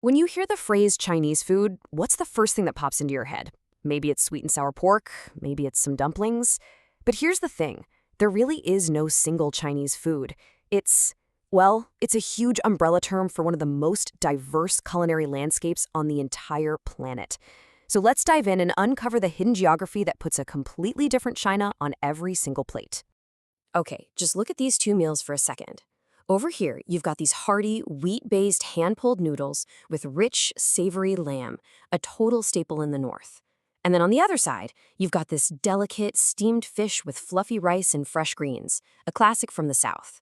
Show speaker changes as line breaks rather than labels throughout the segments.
When you hear the phrase Chinese food, what's the first thing that pops into your head? Maybe it's sweet and sour pork, maybe it's some dumplings. But here's the thing, there really is no single Chinese food. It's a huge umbrella term for one of the most diverse culinary landscapes on the entire planet. So let's dive in and uncover the hidden geography that puts a completely different China on every single plate. Okay, just look at these two meals for a second. Over here, you've got these hearty, wheat-based hand-pulled noodles with rich, savory lamb, a total staple in the north. And then on the other side, you've got this delicate, steamed fish with fluffy rice and fresh greens, a classic from the south.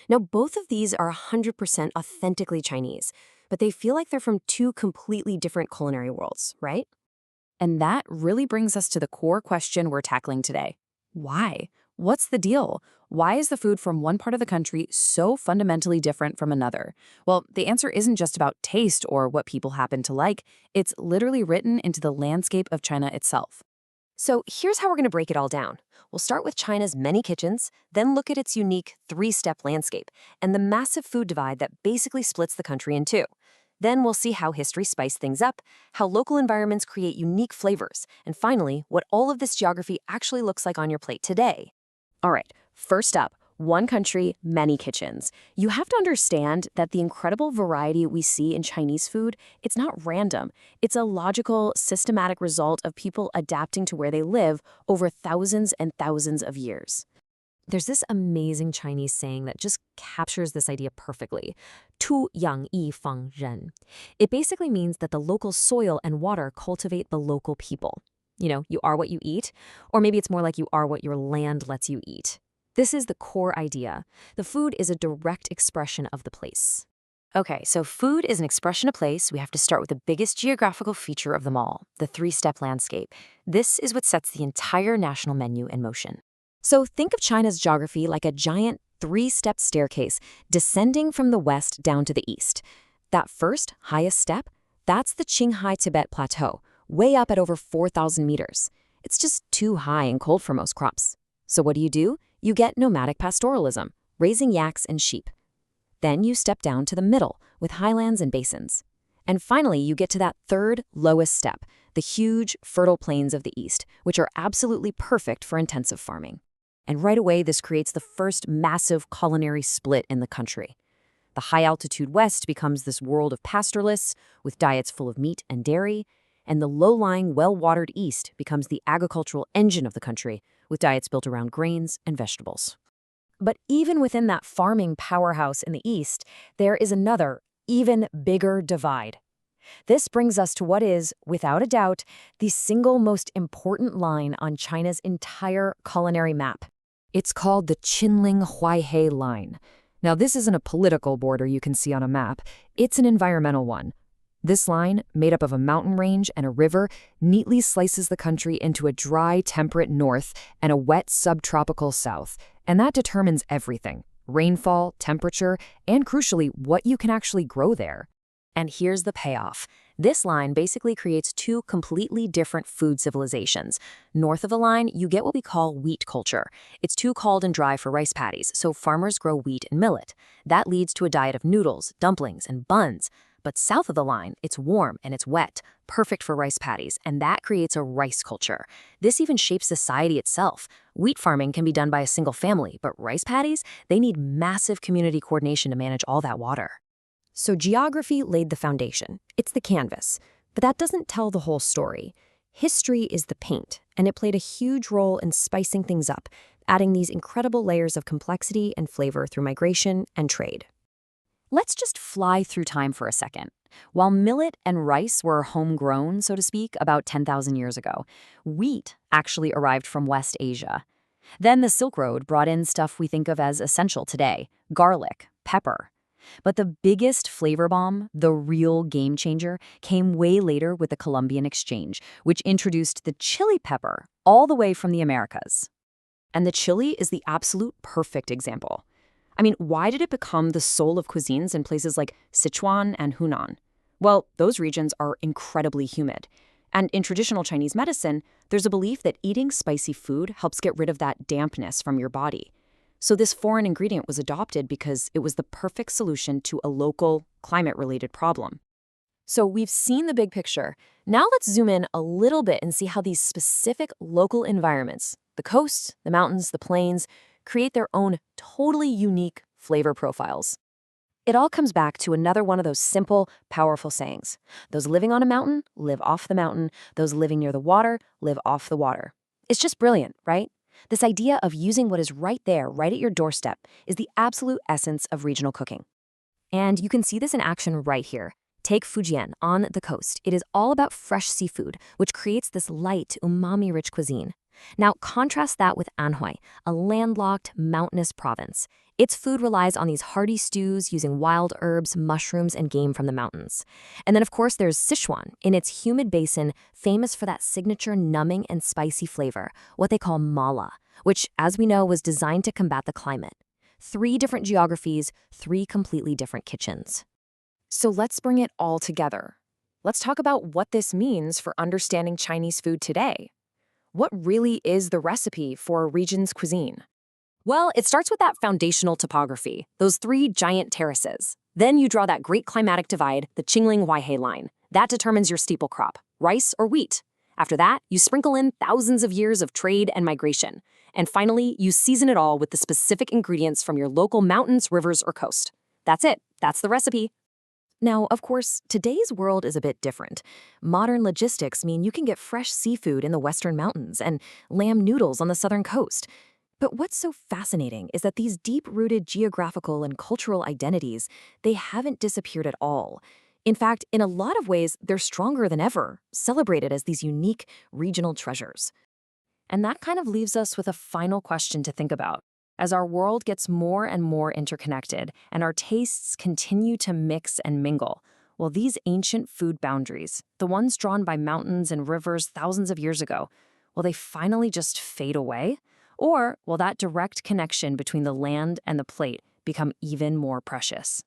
Now, both of these are 100% authentically Chinese, but they feel like they're from two completely different culinary worlds, right? And that really brings us to the core question we're tackling today. Why? What's the deal? Why is the food from one part of the country so fundamentally different from another? Well, the answer isn't just about taste or what people happen to like. It's literally written into the landscape of China itself. So here's how we're going to break it all down. We'll start with China's many kitchens, then look at its unique three-step landscape and the massive food divide that basically splits the country in two. Then we'll see how history spiced things up, how local environments create unique flavors, and finally, what all of this geography actually looks like on your plate today. All right, first up, one country, many kitchens. You have to understand that the incredible variety we see in Chinese food, it's not random. It's a logical, systematic result of people adapting to where they live over thousands and thousands of years. There's this amazing Chinese saying that just captures this idea perfectly. 土养一方人. It basically means that the local soil and water cultivate the local people. You know, you are what you eat, or maybe it's more like you are what your land lets you eat. This is the core idea. The food is a direct expression of the place. Okay, so food is an expression of place. We have to start with the biggest geographical feature of them all, the three-step landscape. This is what sets the entire national menu in motion. So think of China's geography like a giant three-step staircase descending from the west down to the east. That first, highest step, that's the Qinghai Tibet Plateau, way up at over 4,000 meters. It's just too high and cold for most crops. So what do? You get nomadic pastoralism, raising yaks and sheep. Then you step down to the middle with highlands and basins. And finally, you get to that third, lowest step, the huge, fertile plains of the east, which are absolutely perfect for intensive farming. And right away, this creates the first massive culinary split in the country. The high-altitude west becomes this world of pastoralists with diets full of meat and dairy, and the low-lying, well-watered east becomes the agricultural engine of the country with diets built around grains and vegetables. But even within that farming powerhouse in the east, there is another, even bigger divide. This brings us to what is, without a doubt, the single most important line on China's entire culinary map. It's called the Qinling-Huaihei line. Now, this isn't a political border you can see on a map. It's an environmental one. This line, made up of a mountain range and a river, neatly slices the country into a dry, temperate north and a wet, subtropical south. And that determines everything: rainfall, temperature, and crucially, what you can actually grow there. And here's the payoff. This line basically creates two completely different food civilizations. North of the line, you get what we call wheat culture. It's too cold and dry for rice paddies, so farmers grow wheat and millet. That leads to a diet of noodles, dumplings, and buns. But south of the line, it's warm and it's wet, perfect for rice paddies, and that creates a rice culture. This even shapes society itself. Wheat farming can be done by a single family, but rice paddies, they need massive community coordination to manage all that water. So geography laid the foundation. It's the canvas. But that doesn't tell the whole story. History is the paint, and it played a huge role in spicing things up, adding these incredible layers of complexity and flavor through migration and trade. Let's just fly through time for a second. While millet and rice were homegrown, so to speak, about 10,000 years ago, wheat actually arrived from West Asia. Then the Silk Road brought in stuff we think of as essential today: garlic, pepper. But the biggest flavor bomb, the real game changer, came way later with the Columbian Exchange, which introduced the chili pepper all the way from the Americas. And the chili is the absolute perfect example. I mean, why did it become the soul of cuisines in places like Sichuan and Hunan? Well, those regions are incredibly humid. And in traditional Chinese medicine, there's a belief that eating spicy food helps get rid of that dampness from your body. So this foreign ingredient was adopted because it was the perfect solution to a local, climate-related problem. So we've seen the big picture. Now let's zoom in a little bit and see how these specific local environments, the coast, the mountains, the plains, create their own totally unique flavor profiles. It all comes back to another one of those simple, powerful sayings. Those living on a mountain live off the mountain. Those living near the water live off the water. It's just brilliant, right? This idea of using what is right there, right at your doorstep, is the absolute essence of regional cooking. And you can see this in action right here. Take Fujian on the coast. It is all about fresh seafood, which creates this light, umami-rich cuisine. Now, contrast that with Anhui, a landlocked, mountainous province. Its food relies on these hearty stews using wild herbs, mushrooms, and game from the mountains. And then, of course, there's Sichuan, in its humid basin, famous for that signature numbing and spicy flavor, what they call mala, which, as we know, was designed to combat the climate. 3 different geographies, 3 completely different kitchens. So let's bring it all together. Let's talk about what this means for understanding Chinese food today. What really is the recipe for a region's cuisine? Well, it starts with that foundational topography, those 3 giant terraces. Then you draw that great climatic divide, the Qingling-Huaihei line. That determines your staple crop, rice or wheat. After that, you sprinkle in thousands of years of trade and migration. And finally, you season it all with the specific ingredients from your local mountains, rivers, or coast. That's it. That's the recipe. Now, of course, today's world is a bit different. Modern logistics mean you can get fresh seafood in the western mountains and lamb noodles on the southern coast. But what's so fascinating is that these deep-rooted geographical and cultural identities, they haven't disappeared at all. In fact, in a lot of ways, they're stronger than ever, celebrated as these unique regional treasures. And that kind of leaves us with a final question to think about. As our world gets more and more interconnected and our tastes continue to mix and mingle, will these ancient food boundaries, the ones drawn by mountains and rivers thousands of years ago, will they finally just fade away? Or will that direct connection between the land and the plate become even more precious?